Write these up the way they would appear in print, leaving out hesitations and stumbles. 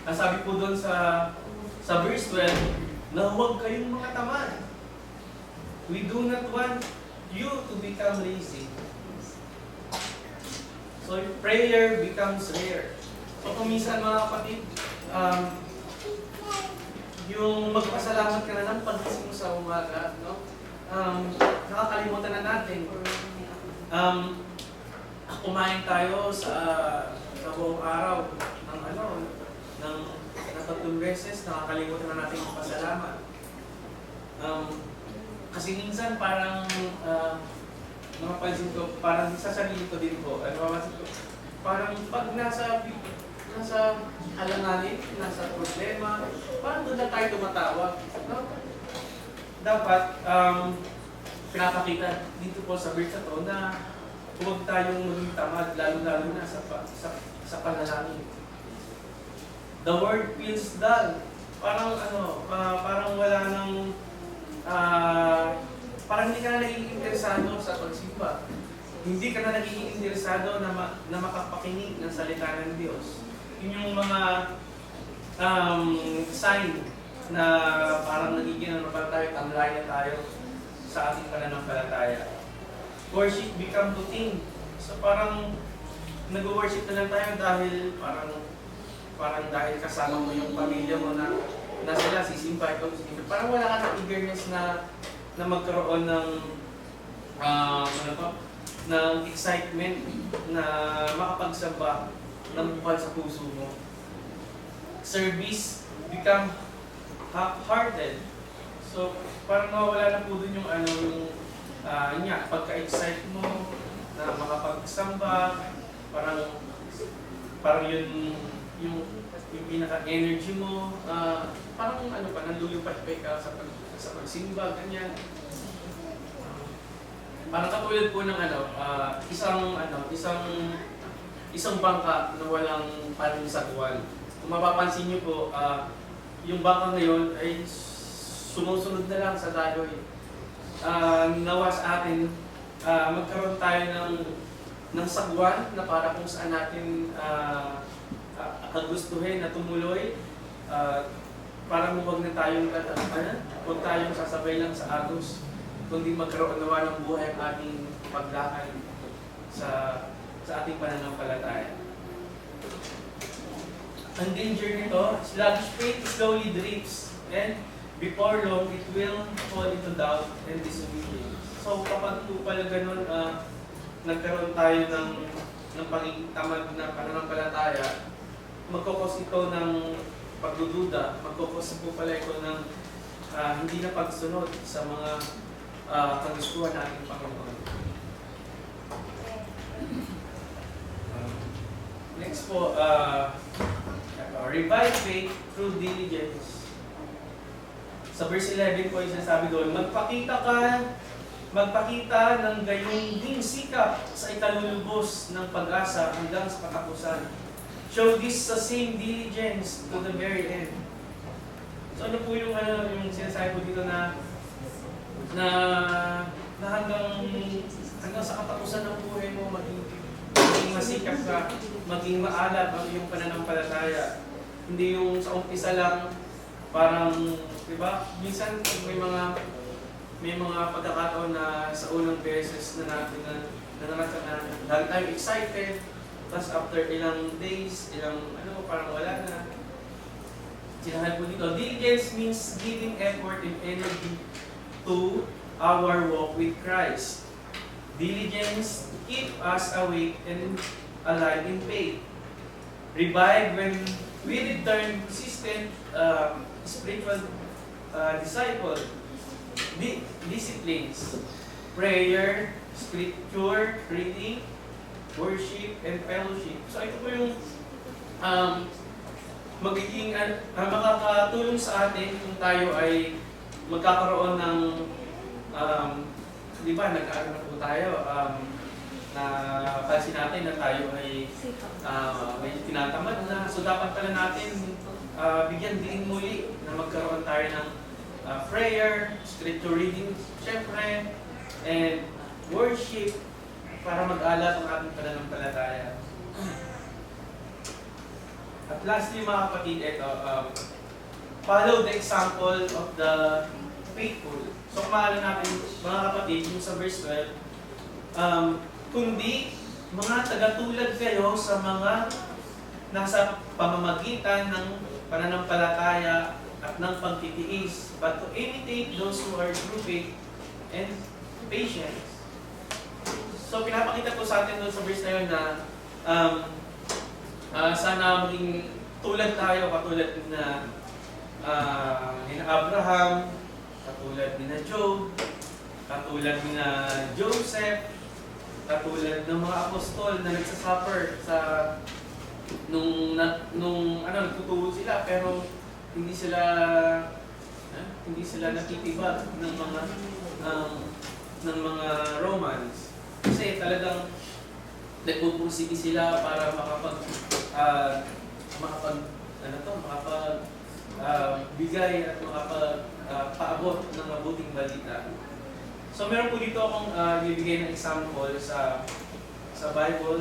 Nasabi po doon sa verse 12 na huwag kayong mga tamad. We do not want you to become lazy. So prayer becomes rare. So kung minsan mga kapatid, yung magpasalamat ka na lang pagkising mo sa umaga, no? Nakakalimutan na natin. Kumain tayo sa buong araw ng 3 beses, nakakalimutan na natin magpasalamat. Kasi minsan parang mapapansin ko, parang sa sarili ko din po, parang pag nasa alanganin, nasa problema, parang doon na tayo tumatawag. No? Dapat, pinapakita dito po sa verse na to na huwag tayong maging tamad, lalo-lalo na sa panalangin. The word feels dull. Parang parang wala nang, parang hindi ka na nagiging interesado sa pagsimba. Hindi ka na nagiging interesado na makapakinig ng salita ng Diyos. Yun yung mga sign na parang nagiging tamlay na tayo sa ating pananampalataya. Worship become routine. So parang nag-worship na lang tayo dahil parang dahil kasama mo yung pamilya mo na sila sisimba, ikaw sisimba. Parang wala ka ng eagerness na magkaroon ng ng excitement na makapagsamba ng bukal sa puso mo. Service become half-hearted. So, parang mawala na po dun yung pagka-excite mo na makapagsamba, parang yung pinaka-energy mo, parang nalulupad-pay ka sa pagsimba, ganyan. Parang katulad po ng isang bangka na walang pansagwan. Kung mapapansin niyo po, yung bangka ngayon ay sumusunod na lang sa daloy. Nawa sa atin, magkaroon tayo ng sagwan na para kung saan natin kagustuhin na tumuloy, para huwag tayong sasabay lang sa agos, kundi magkaroon nawa ng buhay ang ating paglakad sa ating pananampalataya. Ang danger nito, sluggish faith slowly drifts, and before long, it will fall into doubt and disobedience. So kapag po pala ganun, nagkaroon tayo ng pagiging tamad na pananampalataya, magkukos ito ng pagdududa, magkukos po pala ito ng hindi na pagsunod sa mga kagustuhan nating Panginoon. Next po, revive faith through diligence. Sa verse 11 po yung sinasabi doon, magpakita ng gayong ding sikap sa ikalulubos ng pag-asa hanggang sa katapusan. Show this the same diligence to the very end. So ano po yung sinasabi po dito na hanggang sa katapusan ng buhay mo, maging masikap ka, maging maalab ang iyong pananampalataya. Hindi yung sa umpisa lang, parang, di ba, minsan may mga pagkakataon na sa unang beses na natin dahil tayo excited, tapos after ilang days, parang wala na. Sinahan po dito, diligence means giving effort and energy to our walk with Christ. Diligence keep us awake and alive in faith. Revive when we return consistent spiritual disciple. Disciplines. Prayer, scripture, reading, worship, and fellowship. So ito po yung magiging makakatulong sa atin kung tayo ay magkakaroon ng di ba, nag-aaral na po tayo na pansin natin na tayo ay may tinatamad na. So dapat pala natin bigyan din muli na magkaroon tayo ng prayer, scripture reading, syempre, and worship para mag-alat ang ating pananampalataya. At lastly mga kapatid, ito, follow the example of the faithful. So kung maalala natin mga kapatid, yung sa verse 12, kundi mga tagatulad kayo sa mga nasa pamamagitan ng pananampalataya at ng pagtitiis, but to imitate those who are true faith and patience. So pinapakita ko sa atin doon sa verse na yun na sana maging tulad tayo, katulad ni Abraham, katulad ni Job, katulad ni Joseph, katulad ng mga apostol na nagsasuffer sa nung nagtutuwa sila pero hindi sila natitibag ng mga Romans. Kasi talagang nagpupursige sila para bigay at paabot ng mabuting balita. So meron po dito akong bibigay ng example sa Bible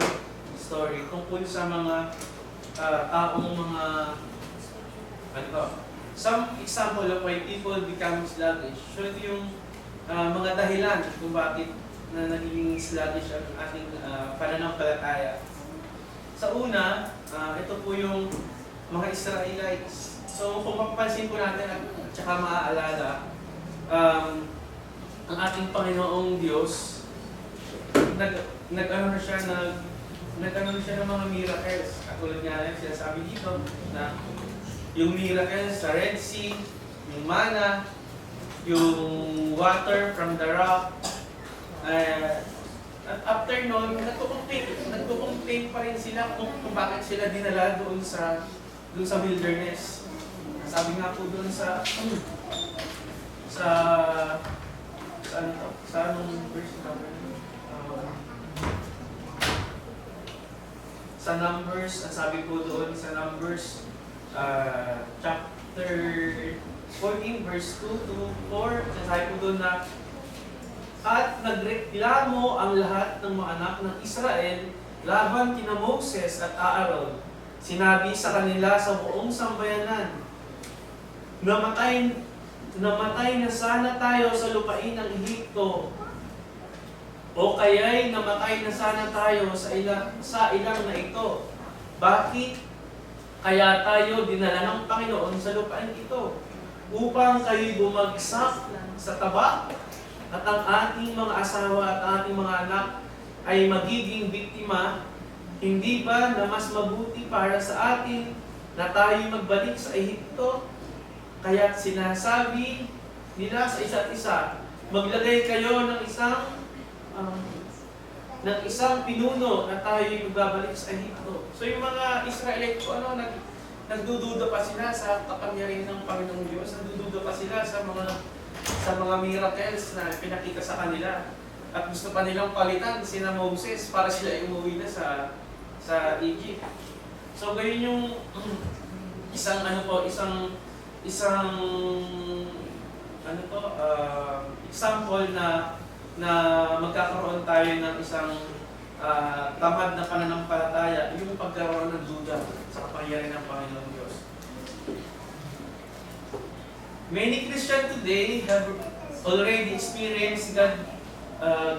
story tungkol sa mga taong mga some example of why people become sluggish. So ito yung mga dahilan kung bakit na naging sluggish ang ating pananampalataya. Sa una, ito po yung mga Israelites. So kung mapapansin po natin at saka maaalala, ang ating Panginoong Diyos, nag-ano na siya ng mga miracles. Katulad nga lang sinasabi dito na yung miracles sa Red Sea, yung manna, yung water from the rock. At after nun, nagko-complain pa rin sila kung bakit sila dinala doon sa wilderness. Sabi nga po doon sa anong verse number? Sa Numbers, ang sabi po doon sa Numbers chapter 14 verse 2 to 4, sabi po doon na at nagreklamo ang lahat ng mga anak ng Israel laban kina Moses at Aaron. Sinabi sa kanila sa buong sambayanan, namatay na sana tayo sa lupain ng Ehipto, o kaya'y namatay na sana tayo sa ilang na ito. Bakit kaya tayo dinala ng Panginoon sa lupain ito? Upang kayo'y bumagsak sa taba, at ang ating mga asawa at ating mga anak ay magiging biktima. Hindi ba na mas mabuti para sa atin na tayo magbalik sa Ehipto? Kaya sinasabi nila sa isa't isa, maglagay kayo ng isang pinuno na tayo magbabalik sa Ehipto. So yung mga Israelite ko, nagdududa pa sila sa kapangyarihan ng Panginoong Diyos, nagdududa pa sila sa mga miracles na pinakita sa kanila. At gusto pa nilang palitan sina Moses para sila umuwi na sa Egypt. So gayon yung isang example na magkakaroon tayo ng isang tamad na pananampalataya, yung pagkaroon ng duda sa kapangyarihan ng Panginoon Diyos. Many Christians today have already experienced God's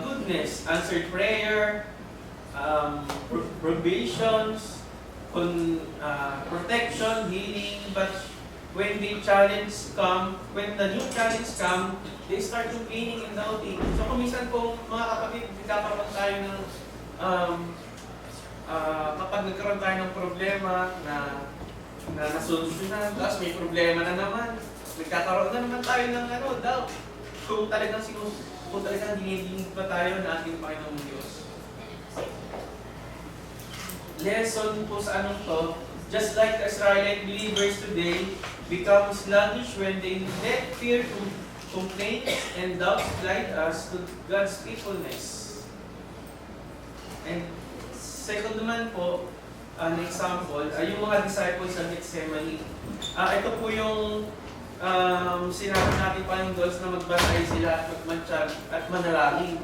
goodness, answered prayer, provisions, protection, healing, but when the new challenge come, they start complaining and doubting. So kung minsan po, mga kapatid, nagkakaroon tayo ng kapag nagkaroon tayo ng problema na nasolusyonan, tapos may problema na naman, nagkakaroon na naman tayo ng doubt. Kung talagang dinidinig pa tayo na ating Panginoong Diyos. Lesson po sa to, just like the Israelite believers today become sluggish when they let fear, complaints, and doubts guide us to God's faithfulness. And second naman po, an example, ay yung mga disciples sa Gethsemane. Ito po yung sinabi natin pa yung Diyos na magbantay sila at magmatsyag at manalangin.